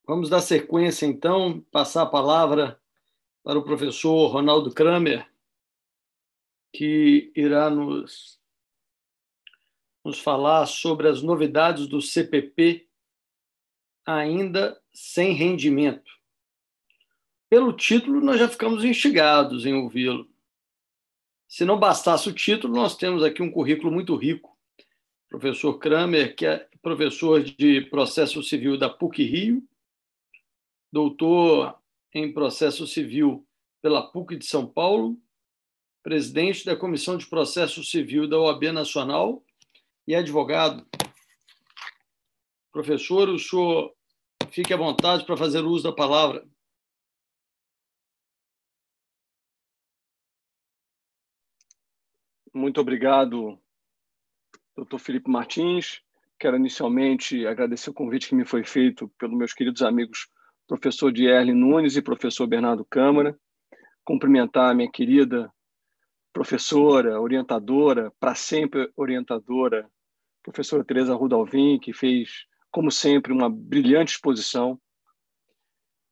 Vamos dar sequência, então, passar a palavra para o professor Ronaldo Kramer, que irá nos falar sobre as novidades do CPP ainda sem rendimento. Pelo título, nós já ficamos instigados em ouvi-lo. Se não bastasse o título, nós temos aqui um currículo muito rico. O professor Kramer, que é professor de processo civil da PUC-Rio, doutor em processo civil pela PUC de São Paulo, presidente da Comissão de Processo Civil da OAB Nacional e advogado. Professor, o senhor fique à vontade para fazer uso da palavra. Muito obrigado, doutor Felipe Martins. Quero inicialmente agradecer o convite que me foi feito pelos meus queridos amigos professor Dierle Nunes e professor Bernardo Câmara. Cumprimentar a minha querida professora, orientadora, para sempre orientadora, professora Tereza Rudalvin, que fez, como sempre, uma brilhante exposição.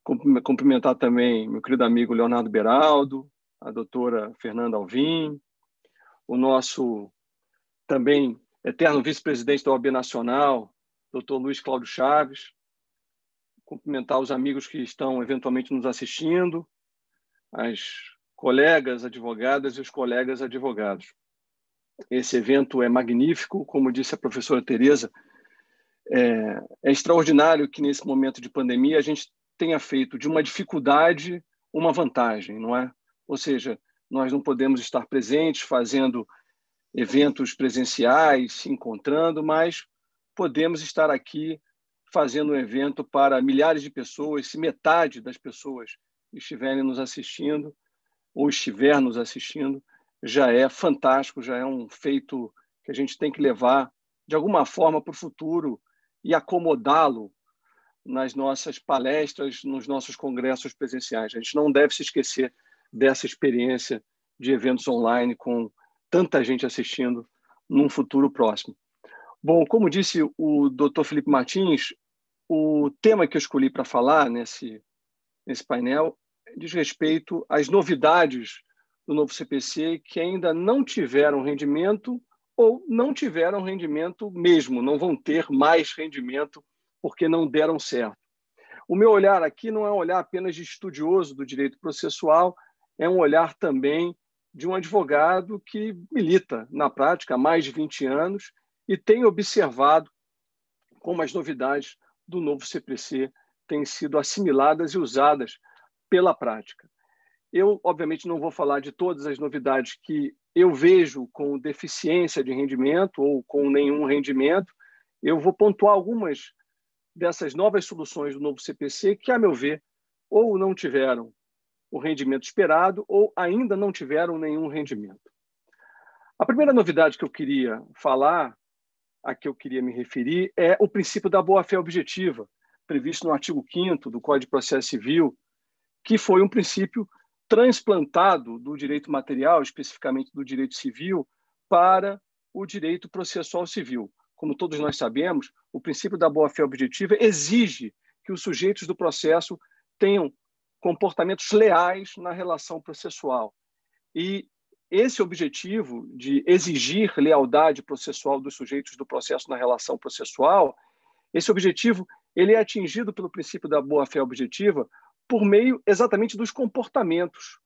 Cumprimentar também meu querido amigo Leonardo Beraldo, a doutora Fernanda Alvim, o nosso também eterno vice-presidente da OAB Nacional, doutor Luiz Cláudio Chaves. Cumprimentar os amigos que estão eventualmente nos assistindo, as colegas advogadas e os colegas advogados. Esse evento é magnífico, como disse a professora Tereza, é extraordinário que nesse momento de pandemia a gente tenha feito de uma dificuldade uma vantagem, não é? Ou seja, nós não podemos estar presentes fazendo eventos presenciais, se encontrando, mas podemos estar aqui fazendo um evento para milhares de pessoas. Se metade das pessoas estiverem nos assistindo ou estiver nos assistindo, já é fantástico, já é um feito que a gente tem que levar de alguma forma para o futuro e acomodá-lo nas nossas palestras, nos nossos congressos presenciais. A gente não deve se esquecer dessa experiência de eventos online com tanta gente assistindo num futuro próximo. Bom, como disse o Dr. Felipe Martins, o tema que eu escolhi para falar nesse painel diz respeito às novidades do novo CPC que ainda não tiveram rendimento ou não tiveram rendimento mesmo, não vão ter mais rendimento porque não deram certo. O meu olhar aqui não é um olhar apenas de estudioso do direito processual, é um olhar também de um advogado que milita na prática há mais de 20 anos e tem observado como as novidades do novo CPC têm sido assimiladas e usadas pela prática. Eu, obviamente, não vou falar de todas as novidades que eu vejo com deficiência de rendimento ou com nenhum rendimento. Eu vou pontuar algumas dessas novas soluções do novo CPC que, a meu ver, ou não tiveram o rendimento esperado ou ainda não tiveram nenhum rendimento. A primeira novidade que eu queria falar, a que eu queria me referir, é o princípio da boa-fé objetiva, previsto no artigo 5º do Código de Processo Civil, que foi um princípio transplantado do direito material, especificamente do direito civil, para o direito processual civil. Como todos nós sabemos, o princípio da boa-fé objetiva exige que os sujeitos do processo tenham comportamentos leais na relação processual. E esse objetivo de exigir lealdade processual dos sujeitos do processo na relação processual, esse objetivo ele é atingido pelo princípio da boa-fé objetiva por meio exatamente dos comportamentos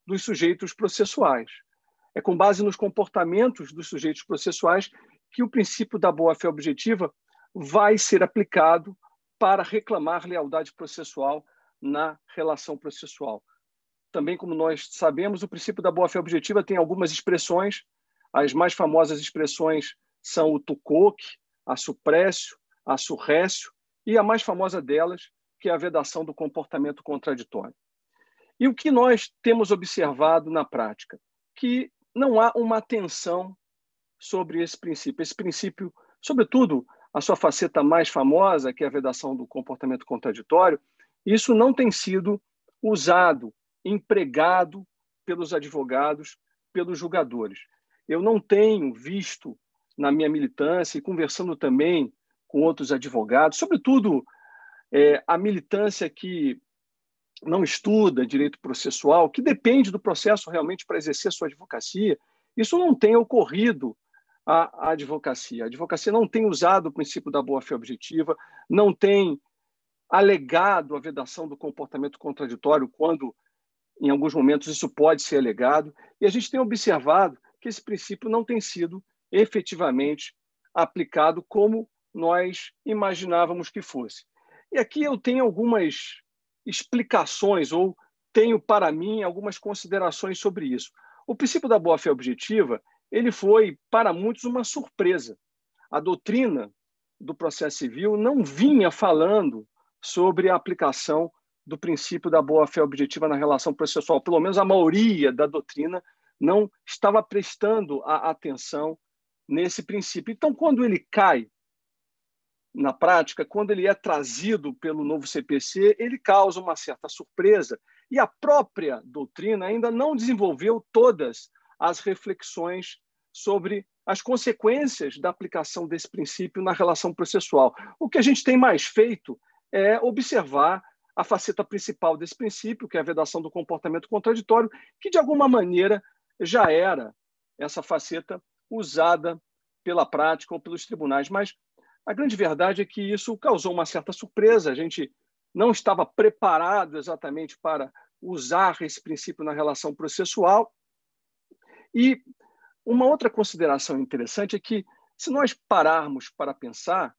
dos sujeitos processuais. É com base nos comportamentos dos sujeitos processuais que o princípio da boa-fé objetiva vai ser aplicado para reclamar lealdade processual na relação processual. Também, como nós sabemos, o princípio da boa-fé objetiva tem algumas expressões. As mais famosas expressões são o tucoque, a suprécio, a surrécio, e a mais famosa delas, que é a vedação do comportamento contraditório. E o que nós temos observado na prática? Que não há uma atenção sobre esse princípio. Esse princípio, sobretudo, a sua faceta mais famosa, que é a vedação do comportamento contraditório, isso não tem sido usado, empregado pelos advogados, pelos julgadores. Eu não tenho visto na minha militância e conversando também com outros advogados, sobretudo a militância que não estuda direito processual, que depende do processo realmente para exercer sua advocacia, isso não tem ocorrido à advocacia. A advocacia não tem usado o princípio da boa-fé objetiva, não tem alegado a vedação do comportamento contraditório quando, em alguns momentos, isso pode ser alegado, e a gente tem observado que esse princípio não tem sido efetivamente aplicado como nós imaginávamos que fosse. E aqui eu tenho algumas explicações, ou tenho para mim algumas considerações sobre isso. O princípio da boa-fé objetiva, ele foi, para muitos, uma surpresa. A doutrina do processo civil não vinha falando sobre a aplicação do princípio da boa-fé objetiva na relação processual. Pelo menos a maioria da doutrina não estava prestando a atenção nesse princípio. Então, quando ele cai na prática, quando ele é trazido pelo novo CPC, ele causa uma certa surpresa e a própria doutrina ainda não desenvolveu todas as reflexões sobre as consequências da aplicação desse princípio na relação processual. O que a gente tem mais feito é observar a faceta principal desse princípio, que é a vedação do comportamento contraditório, que de alguma maneira já era essa faceta usada pela prática ou pelos tribunais, mas a grande verdade é que isso causou uma certa surpresa. A gente não estava preparado exatamente para usar esse princípio na relação processual. E uma outra consideração interessante é que, se nós pararmos para pensar,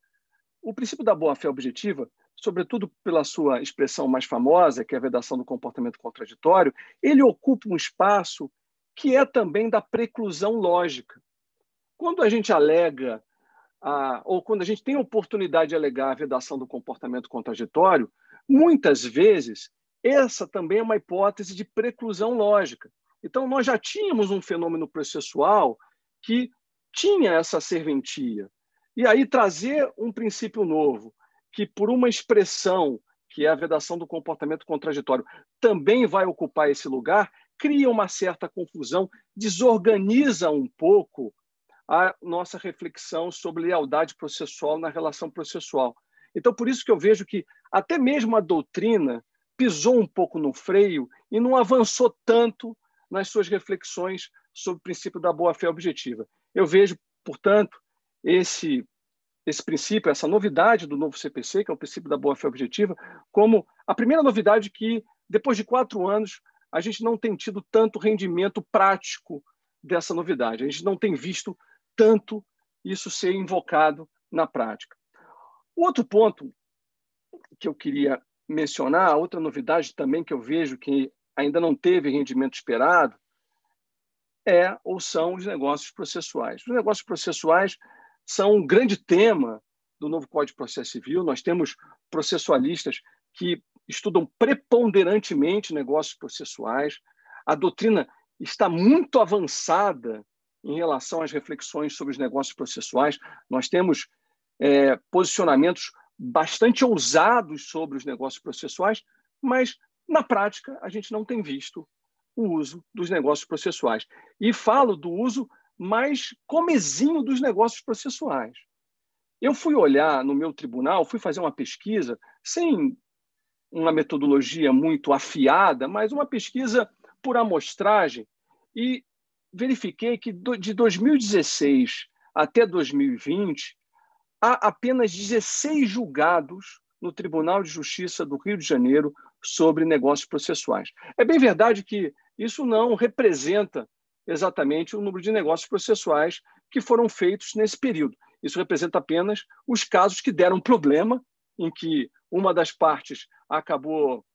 o princípio da boa-fé objetiva, sobretudo pela sua expressão mais famosa, que é a vedação do comportamento contraditório, ele ocupa um espaço que é também da preclusão lógica. Quando a gente alega ou quando a gente tem a oportunidade de alegar a vedação do comportamento contraditório, muitas vezes essa também é uma hipótese de preclusão lógica. Então, nós já tínhamos um fenômeno processual que tinha essa serventia. E aí trazer um princípio novo, que por uma expressão, que é a vedação do comportamento contraditório, também vai ocupar esse lugar, cria uma certa confusão, desorganiza um pouco a nossa reflexão sobre lealdade processual na relação processual. Então, por isso que eu vejo que até mesmo a doutrina pisou um pouco no freio e não avançou tanto nas suas reflexões sobre o princípio da boa-fé objetiva. Eu vejo, portanto, esse princípio, essa novidade do novo CPC, que é o princípio da boa-fé objetiva, como a primeira novidade que, depois de 4 anos, a gente não tem tido tanto rendimento prático dessa novidade. A gente não tem visto tanto isso ser invocado na prática. O outro ponto que eu queria mencionar, outra novidade também que eu vejo que ainda não teve rendimento esperado, são os negócios processuais. Os negócios processuais são um grande tema do novo Código de Processo Civil. Nós temos processualistas que estudam preponderantemente negócios processuais. A doutrina está muito avançada em relação às reflexões sobre os negócios processuais. Nós temos posicionamentos bastante ousados sobre os negócios processuais, mas, na prática, a gente não tem visto o uso dos negócios processuais. E falo do uso mais comezinho dos negócios processuais. Eu fui olhar no meu tribunal, fui fazer uma pesquisa, sem uma metodologia muito afiada, mas uma pesquisa por amostragem, e verifiquei que de 2016 até 2020, há apenas 16 julgados no Tribunal de Justiça do Rio de Janeiro sobre negócios processuais. É bem verdade que isso não representa exatamente o número de negócios processuais que foram feitos nesse período. Isso representa apenas os casos que deram problema, em que uma das partes acabou,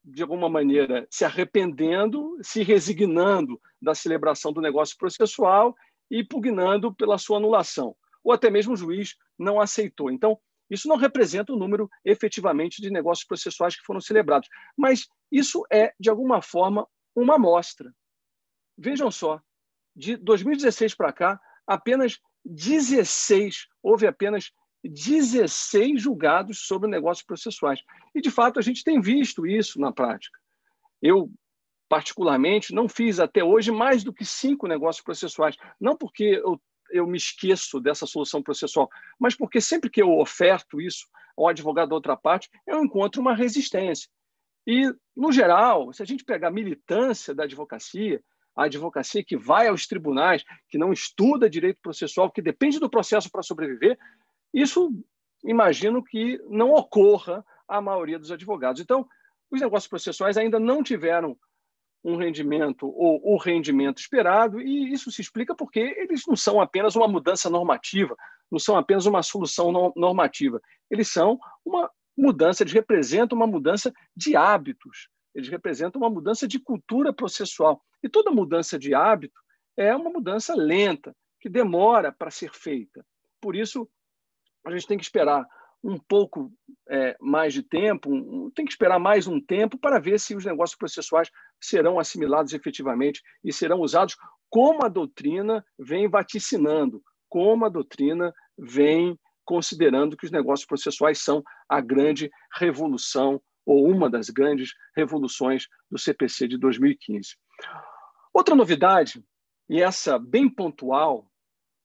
de alguma maneira, se arrependendo, se resignando da celebração do negócio processual e pugnando pela sua anulação. Ou até mesmo o juiz não aceitou. Então, isso não representa o número efetivamente de negócios processuais que foram celebrados. Mas isso é, de alguma forma, uma amostra. Vejam só, de 2016 para cá, houve apenas 16 julgados sobre negócios processuais. E, de fato, a gente tem visto isso na prática. Eu, particularmente, não fiz até hoje mais do que 5 negócios processuais. Não porque eu me esqueço dessa solução processual, mas porque sempre que eu oferto isso ao advogado da outra parte, eu encontro uma resistência. E, no geral, se a gente pegar a militância da advocacia, a advocacia que vai aos tribunais, que não estuda direito processual, que depende do processo para sobreviver, isso imagino que não ocorra à maioria dos advogados. Então, os negócios processuais ainda não tiveram um rendimento ou o rendimento esperado, e isso se explica porque eles não são apenas uma mudança normativa, não são apenas uma solução normativa, eles são uma mudança, eles representam uma mudança de hábitos, eles representam uma mudança de cultura processual. E toda mudança de hábito é uma mudança lenta, que demora para ser feita. Por isso, a gente tem que esperar um pouco mais de tempo, tem que esperar mais um tempo para ver se os negócios processuais serão assimilados efetivamente e serão usados como a doutrina vem vaticinando, como a doutrina vem considerando que os negócios processuais são a grande revolução ou uma das grandes revoluções do CPC de 2015. Outra novidade, e essa bem pontual,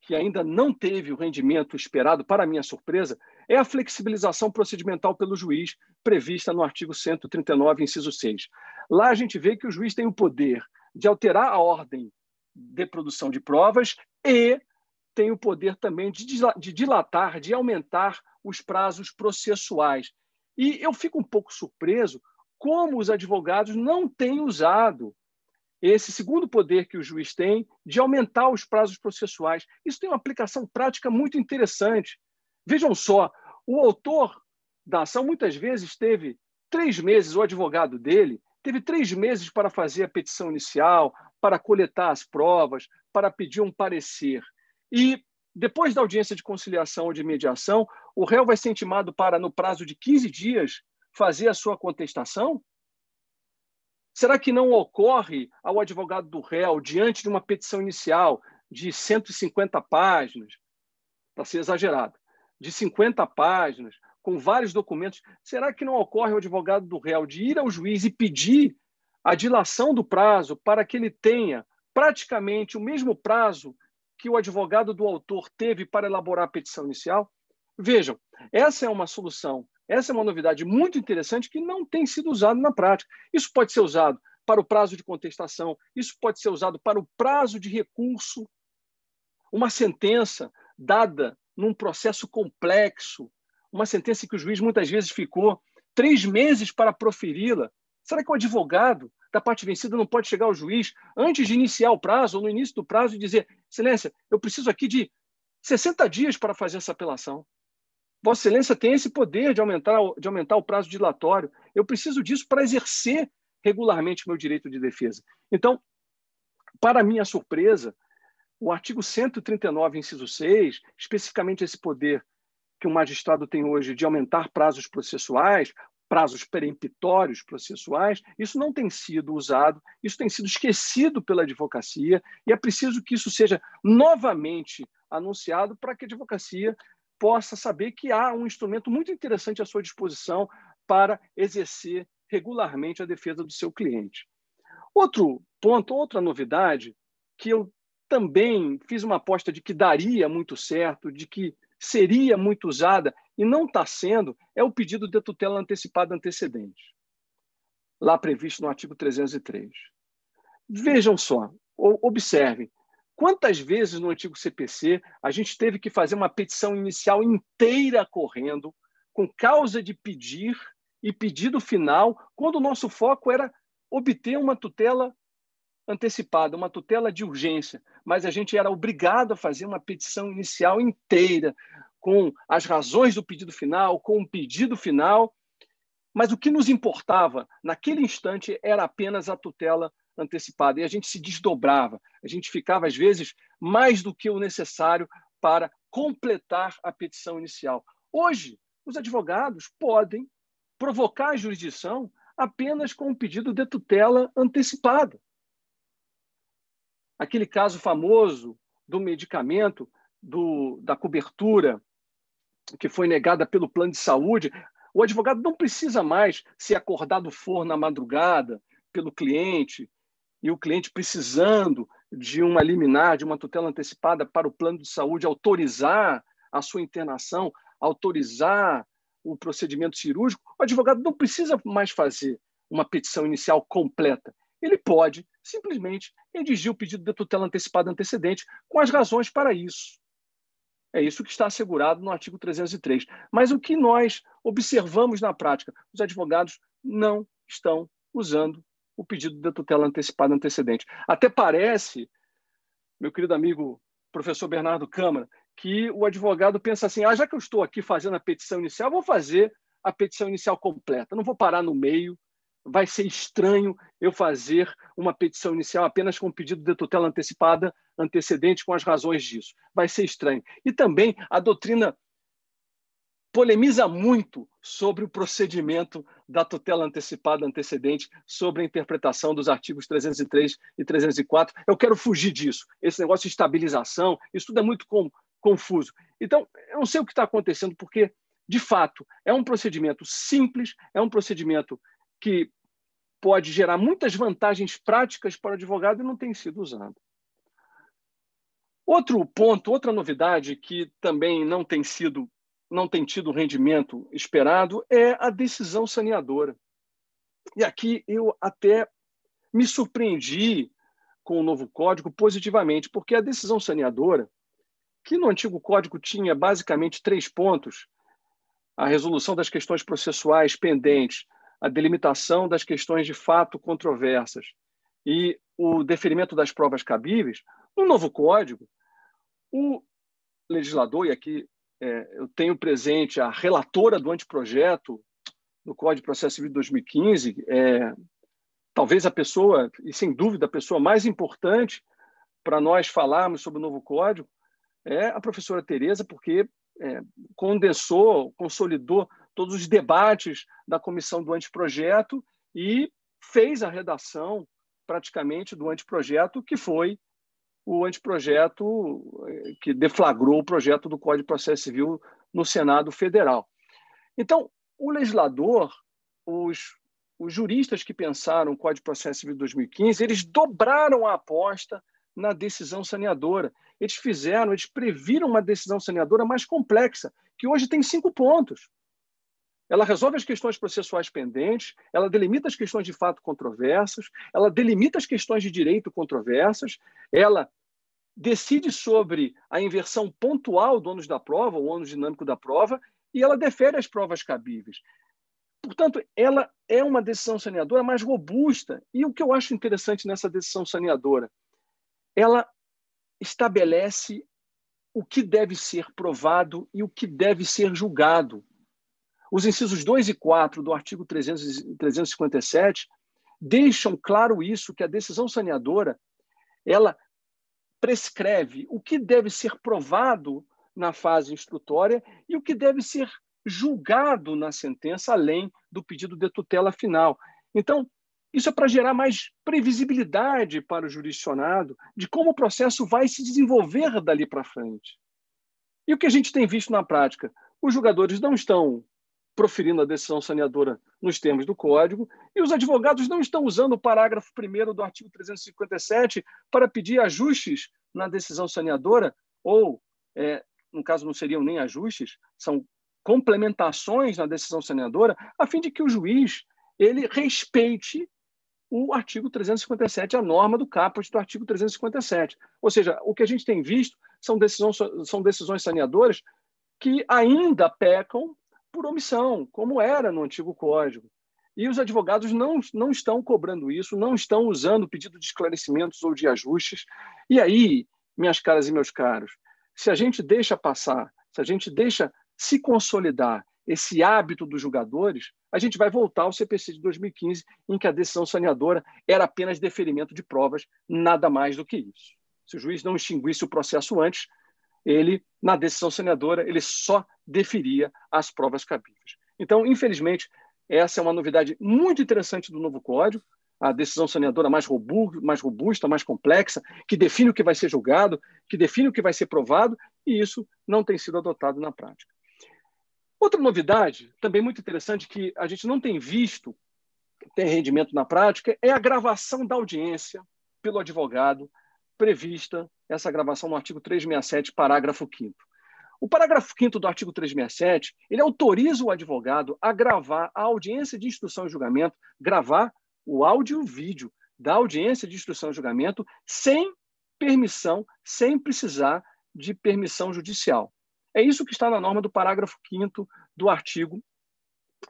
que ainda não teve o rendimento esperado, para minha surpresa, é a flexibilização procedimental pelo juiz, prevista no artigo 139, inciso 6. Lá a gente vê que o juiz tem o poder de alterar a ordem de produção de provas e tem o poder também de dilatar, de aumentar os prazos processuais. E eu fico um pouco surpreso como os advogados não têm usado esse segundo poder que o juiz tem de aumentar os prazos processuais. Isso tem uma aplicação prática muito interessante. Vejam só, o autor da ação muitas vezes teve 3 meses, o advogado dele teve 3 meses para fazer a petição inicial, para coletar as provas, para pedir um parecer. E depois da audiência de conciliação ou de mediação, o réu vai ser intimado para, no prazo de 15 dias, fazer a sua contestação? Será que não ocorre ao advogado do réu, diante de uma petição inicial de 150 páginas, para ser exagerado, de 50 páginas, com vários documentos, será que não ocorre ao advogado do réu de ir ao juiz e pedir a dilação do prazo para que ele tenha praticamente o mesmo prazo que o advogado do autor teve para elaborar a petição inicial? Vejam, essa é uma solução, essa é uma novidade muito interessante que não tem sido usada na prática. Isso pode ser usado para o prazo de contestação, isso pode ser usado para o prazo de recurso. Uma sentença dada num processo complexo, uma sentença que o juiz muitas vezes ficou 3 meses para proferi-la. Será que o advogado da parte vencida não pode chegar ao juiz antes de iniciar o prazo ou no início do prazo e dizer: Excelência, eu preciso aqui de 60 dias para fazer essa apelação. Vossa Excelência tem esse poder de aumentar o prazo dilatório. Eu preciso disso para exercer regularmente meu direito de defesa. Então, para minha surpresa, o artigo 139, inciso 6, especificamente esse poder que o magistrado tem hoje de aumentar prazos processuais, prazos peremptórios processuais, isso não tem sido usado, isso tem sido esquecido pela advocacia, e é preciso que isso seja novamente anunciado para que a advocacia possa saber que há um instrumento muito interessante à sua disposição para exercer regularmente a defesa do seu cliente. Outro ponto, outra novidade, que eu também fiz uma aposta de que daria muito certo, de que seria muito usada e não está sendo, é o pedido de tutela antecipada antecedente, lá previsto no artigo 303. Vejam só, observem, quantas vezes no antigo CPC a gente teve que fazer uma petição inicial inteira correndo, com causa de pedir e pedido final, quando o nosso foco era obter uma tutela antecipada, uma tutela de urgência, mas a gente era obrigado a fazer uma petição inicial inteira, com as razões do pedido final, com o pedido final, mas o que nos importava naquele instante era apenas a tutela antecipada, e a gente se desdobrava, a gente ficava, às vezes, mais do que o necessário para completar a petição inicial. Hoje, os advogados podem provocar a jurisdição apenas com um pedido de tutela antecipada. Aquele caso famoso do medicamento, da cobertura que foi negada pelo plano de saúde, o advogado não precisa mais ser acordado for na madrugada pelo cliente, e o cliente precisando de uma liminar, de uma tutela antecipada para o plano de saúde autorizar a sua internação, autorizar o procedimento cirúrgico, o advogado não precisa mais fazer uma petição inicial completa. Ele pode simplesmente redigir o pedido de tutela antecipada antecedente com as razões para isso. É isso que está assegurado no artigo 303. Mas o que nós observamos na prática? Os advogados não estão usando o pedido de tutela antecipada antecedente. Até parece, meu querido amigo professor Bernardo Câmara, que o advogado pensa assim, já que eu estou aqui fazendo a petição inicial, vou fazer a petição inicial completa, não vou parar no meio, vai ser estranho eu fazer uma petição inicial apenas com pedido de tutela antecipada antecedente com as razões disso. Vai ser estranho. E também a doutrina polemiza muito sobre o procedimento da tutela antecipada antecedente, sobre a interpretação dos artigos 303 e 304. Eu quero fugir disso. Esse negócio de estabilização, isso tudo é muito confuso. Então, eu não sei o que está acontecendo, porque, de fato, é um procedimento simples, é um procedimento que pode gerar muitas vantagens práticas para o advogado e não tem sido usado. Outro ponto, outra novidade que também não tem tido o rendimento esperado é a decisão saneadora. E aqui eu até me surpreendi com o novo código positivamente, porque a decisão saneadora, que no antigo código tinha basicamente 3 pontos, a resolução das questões processuais pendentes, a delimitação das questões de fato controversas e o deferimento das provas cabíveis, no novo código, o legislador, e aqui eu tenho presente a relatora do anteprojeto do Código de Processo Civil de 2015, talvez a pessoa, e sem dúvida a pessoa mais importante para nós falarmos sobre o novo código, é a professora Tereza, porque condensou, consolidou todos os debates da comissão do anteprojeto e fez a redação praticamente do anteprojeto, que foi o anteprojeto que deflagrou o projeto do Código de Processo Civil no Senado Federal. Então, o legislador, os juristas que pensaram o Código de Processo Civil de 2015, eles dobraram a aposta na decisão saneadora. Eles previram uma decisão saneadora mais complexa, que hoje tem 5 pontos. Ela resolve as questões processuais pendentes, ela delimita as questões de fato controversas, ela delimita as questões de direito controversas, ela decide sobre a inversão pontual do ônus da prova, o ônus dinâmico da prova, e ela defere as provas cabíveis. Portanto, ela é uma decisão saneadora mais robusta. E o que eu acho interessante nessa decisão saneadora? Ela estabelece o que deve ser provado e o que deve ser julgado. Os incisos 2 e 4 do artigo 357 deixam claro isso, que a decisão saneadora ela prescreve o que deve ser provado na fase instrutória e o que deve ser julgado na sentença, além do pedido de tutela final. Então, isso é para gerar mais previsibilidade para o jurisdicionado de como o processo vai se desenvolver dali para frente. E o que a gente tem visto na prática? Os julgadores não estão proferindo a decisão saneadora nos termos do Código e os advogados não estão usando o parágrafo 1º do artigo 357 para pedir ajustes na decisão saneadora ou, no caso, não seriam nem ajustes, são complementações na decisão saneadora, a fim de que o juiz ele respeite o artigo 357, a norma do caput do artigo 357. Ou seja, o que a gente tem visto são decisões saneadoras que ainda pecam por omissão, como era no antigo Código. E os advogados não estão cobrando isso, não estão usando o pedido de esclarecimentos ou de ajustes. E aí, minhas caras e meus caros, se a gente deixa passar, se a gente deixa se consolidar esse hábito dos julgadores, a gente vai voltar ao CPC de 2015, em que a decisão saneadora era apenas deferimento de provas, nada mais do que isso. Se o juiz não extinguisse o processo antes, ele, na decisão saneadora, ele só deferia as provas cabíveis. Então, infelizmente, essa é uma novidade muito interessante do novo Código, a decisão saneadora mais robusta, mais complexa, que define o que vai ser julgado, que define o que vai ser provado, e isso não tem sido adotado na prática. Outra novidade, também muito interessante, que a gente não tem visto ter rendimento na prática, é a gravação da audiência pelo advogado, prevista essa gravação no artigo 367, parágrafo 5º. O parágrafo 5º do artigo 367, ele autoriza o advogado a gravar a audiência de instrução e julgamento, gravar o áudio e o vídeo da audiência de instrução e julgamento sem permissão, sem precisar de permissão judicial. É isso que está na norma do parágrafo 5º do artigo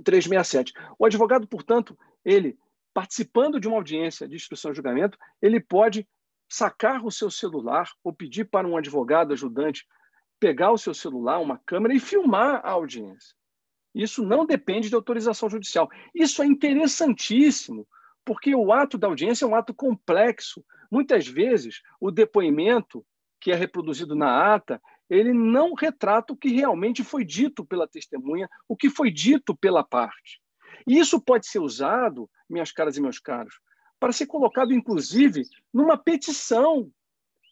367. O advogado, portanto, ele, participando de uma audiência de instrução e julgamento, ele pode sacar o seu celular ou pedir para um advogado ajudante pegar o seu celular, uma câmera e filmar a audiência. Isso não depende de autorização judicial. Isso é interessantíssimo, porque o ato da audiência é um ato complexo. Muitas vezes, o depoimento que é reproduzido na ata, ele não retrata o que realmente foi dito pela testemunha, o que foi dito pela parte. E isso pode ser usado, minhas caras e meus caros, para ser colocado, inclusive, numa petição.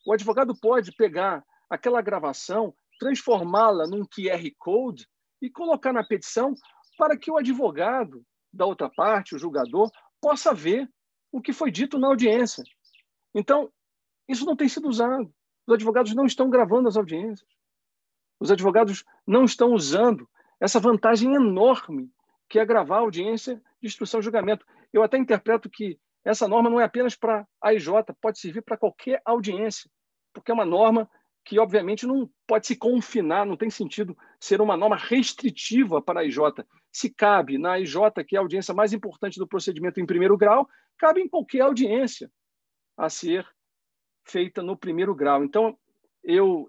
O advogado pode pegar aquela gravação, transformá-la num QR Code e colocar na petição para que o advogado da outra parte, o julgador, possa ver o que foi dito na audiência. Então, isso não tem sido usado. Os advogados não estão gravando as audiências. Os advogados não estão usando essa vantagem enorme que é gravar a audiência de instrução e julgamento. Eu até interpreto que essa norma não é apenas para a AIJ, pode servir para qualquer audiência, porque é uma norma que, obviamente, não pode se confinar, não tem sentido ser uma norma restritiva para a AIJ. Se cabe na AIJ, que é a audiência mais importante do procedimento em primeiro grau, cabe em qualquer audiência a ser feita no primeiro grau. Então,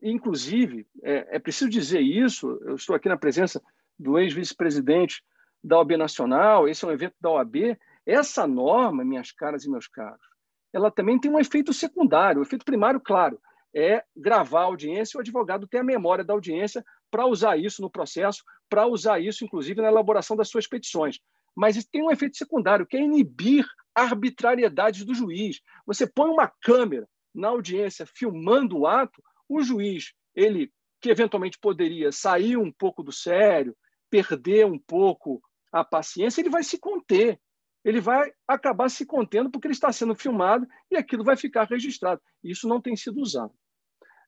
inclusive, é preciso dizer isso, eu estou aqui na presença do ex-vice-presidente da OAB Nacional, esse é um evento da OAB, essa norma, minhas caras e meus caros, ela também tem um efeito secundário. O efeito primário, claro, é gravar a audiência e o advogado ter a memória da audiência para usar isso no processo, para usar isso, inclusive, na elaboração das suas petições. Mas isso tem um efeito secundário, que é inibir arbitrariedades do juiz. Você põe uma câmera na audiência filmando o ato, o juiz, ele que eventualmente poderia sair um pouco do sério, perder um pouco a paciência, ele vai se conter. Ele vai acabar se contendo porque ele está sendo filmado e aquilo vai ficar registrado. Isso não tem sido usado.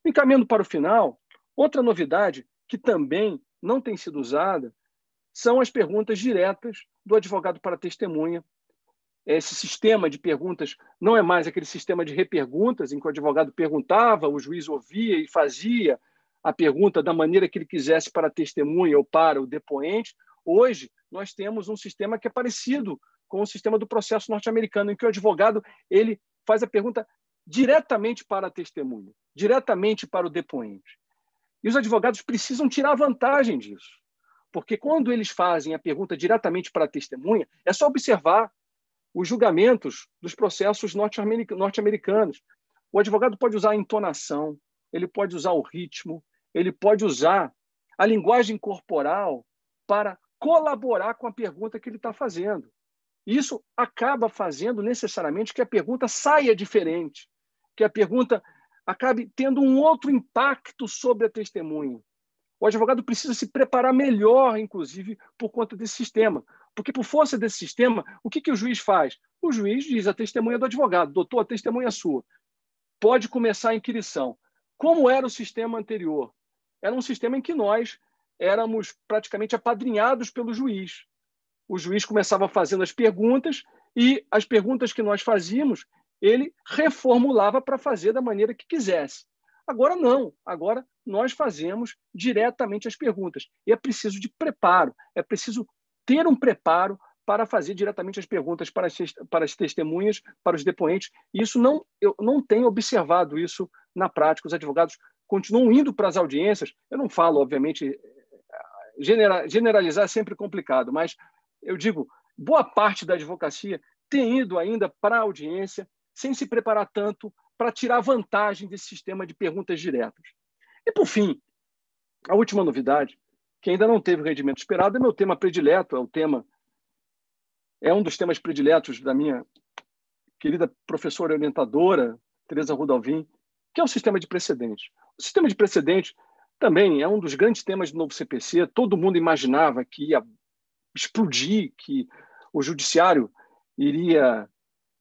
Encaminhando para o final, outra novidade que também não tem sido usada são as perguntas diretas do advogado para a testemunha. Esse sistema de perguntas não é mais aquele sistema de reperguntas em que o advogado perguntava, o juiz ouvia e fazia a pergunta da maneira que ele quisesse para a testemunha ou para o depoente. Hoje, nós temos um sistema que é parecido com o sistema do processo norte-americano, em que o advogado ele faz a pergunta diretamente para a testemunha, diretamente para o depoente. E os advogados precisam tirar vantagem disso, porque quando eles fazem a pergunta diretamente para a testemunha, é só observar os julgamentos dos processos norte-americanos. O advogado pode usar a entonação, ele pode usar o ritmo, ele pode usar a linguagem corporal para colaborar com a pergunta que ele está fazendo. Isso acaba fazendo necessariamente que a pergunta saia diferente, que a pergunta acabe tendo um outro impacto sobre a testemunha. O advogado precisa se preparar melhor, inclusive, por conta desse sistema. Porque, por força desse sistema, o que o juiz faz? O juiz diz a testemunha do advogado: doutor, a testemunha é sua. Pode começar a inquirição. Como era o sistema anterior? Era um sistema em que nós éramos praticamente apadrinhados pelo juiz. O juiz começava fazendo as perguntas e as perguntas que nós fazíamos, ele reformulava para fazer da maneira que quisesse. Agora não. Agora nós fazemos diretamente as perguntas. E é preciso de preparo, é preciso ter um preparo para fazer diretamente as perguntas para as testemunhas, para os depoentes. E isso eu não tenho observado isso na prática. Os advogados continuam indo para as audiências. Eu não falo, obviamente, generalizar é sempre complicado, mas eu digo, boa parte da advocacia tem ido ainda para a audiência sem se preparar tanto para tirar vantagem desse sistema de perguntas diretas. E, por fim, a última novidade, que ainda não teve o rendimento esperado, é meu tema predileto, é um dos temas prediletos da minha querida professora orientadora, Tereza Rudalvin, que é o sistema de precedentes. O sistema de precedentes também é um dos grandes temas do novo CPC. Todo mundo imaginava que ia explodir, que o judiciário iria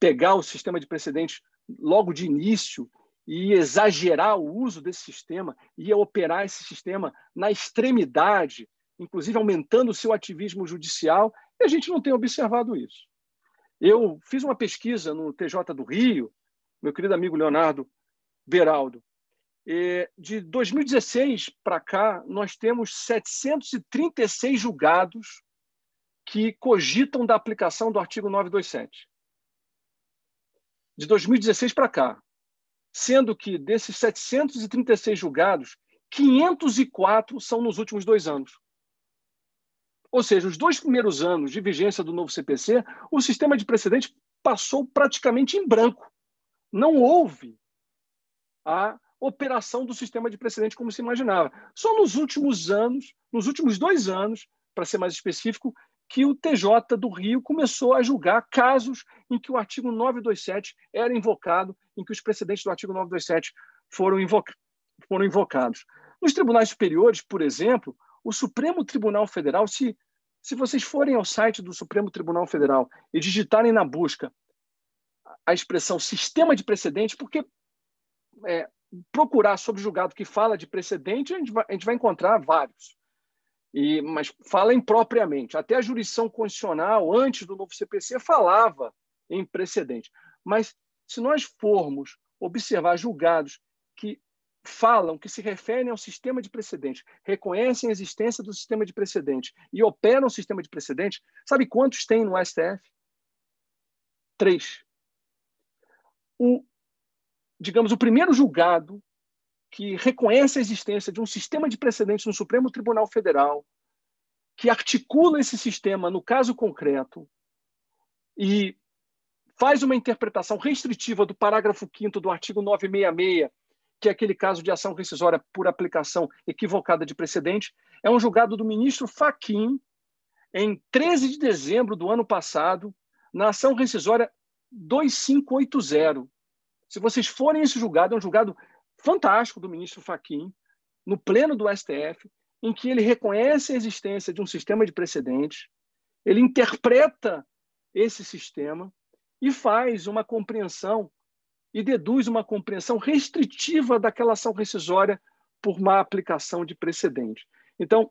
pegar o sistema de precedentes logo de início e exagerar o uso desse sistema, ia operar esse sistema na extremidade, inclusive aumentando o seu ativismo judicial, e a gente não tem observado isso. Eu fiz uma pesquisa no TJ do Rio, meu querido amigo Leonardo Beraldo, de 2016 para cá, nós temos 736 julgados que cogitam da aplicação do artigo 927. De 2016 para cá. Sendo que desses 736 julgados, 504 são nos últimos 2 anos. Ou seja, os 2 primeiros anos de vigência do novo CPC, o sistema de precedente passou praticamente em branco. Não houve a operação do sistema de precedente como se imaginava. Só nos últimos anos, nos últimos 2 anos, para ser mais específico, que o TJ do Rio começou a julgar casos em que o artigo 927 era invocado, em que os precedentes do artigo 927 foram invocados. Nos tribunais superiores, por exemplo, o Supremo Tribunal Federal, se vocês forem ao site do Supremo Tribunal Federal e digitarem na busca a expressão sistema de precedente, porque procurar sobre julgado que fala de precedente, a gente vai encontrar vários. Mas fala impropriamente. Até a jurisdição constitucional, antes do novo CPC, falava em precedente. Mas se nós formos observar julgados que falam, que se referem ao sistema de precedente, reconhecem a existência do sistema de precedente e operam o sistema de precedente, sabe quantos tem no STF? 3. Digamos, o primeiro julgado que reconhece a existência de um sistema de precedentes no Supremo Tribunal Federal, que articula esse sistema no caso concreto e faz uma interpretação restritiva do parágrafo 5º do artigo 966, que é aquele caso de ação rescisória por aplicação equivocada de precedente, é um julgado do ministro Fachin, em 13 de dezembro do ano passado, na ação rescisória 2580. Se vocês forem esse julgado, é um julgado fantástico do ministro Fachin, no pleno do STF, em que ele reconhece a existência de um sistema de precedentes, ele interpreta esse sistema e faz uma compreensão e deduz uma compreensão restritiva daquela ação rescisória por má aplicação de precedente. Então,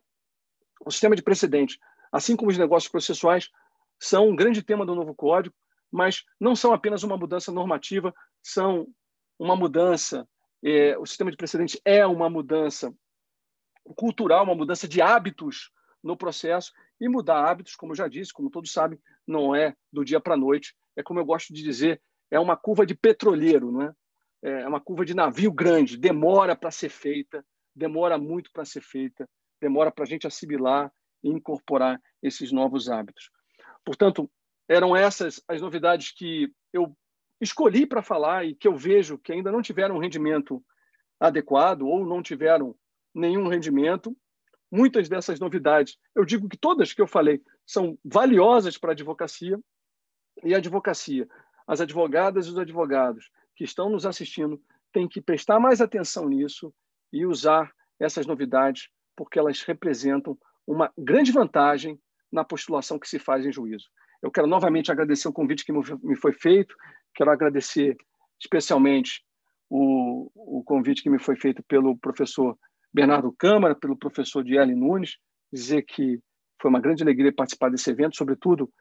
o sistema de precedente, assim como os negócios processuais, são um grande tema do novo Código, mas não são apenas uma mudança normativa, são uma mudança. O sistema de precedente é uma mudança cultural, uma mudança de hábitos no processo, e mudar hábitos, como eu já disse, como todos sabem, não é do dia para a noite, é como eu gosto de dizer, é uma curva de petroleiro, não é? É uma curva de navio grande, demora para ser feita, demora muito para ser feita, demora para a gente assimilar e incorporar esses novos hábitos. Portanto, eram essas as novidades que eu escolhi para falar e que eu vejo que ainda não tiveram um rendimento adequado ou não tiveram nenhum rendimento. Muitas dessas novidades, eu digo que todas que eu falei, são valiosas para a advocacia, e a advocacia, as advogadas e os advogados que estão nos assistindo têm que prestar mais atenção nisso e usar essas novidades, porque elas representam uma grande vantagem na postulação que se faz em juízo. Eu quero novamente agradecer o convite que me foi feito, quero agradecer especialmente o convite que me foi feito pelo professor Bernardo Câmara, pelo professor Diele Nunes, dizer que foi uma grande alegria participar desse evento, sobretudo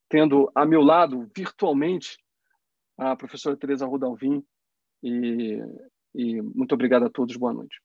tendo a meu lado, virtualmente, a professora Tereza Rodalvin, e muito obrigado a todos, boa noite.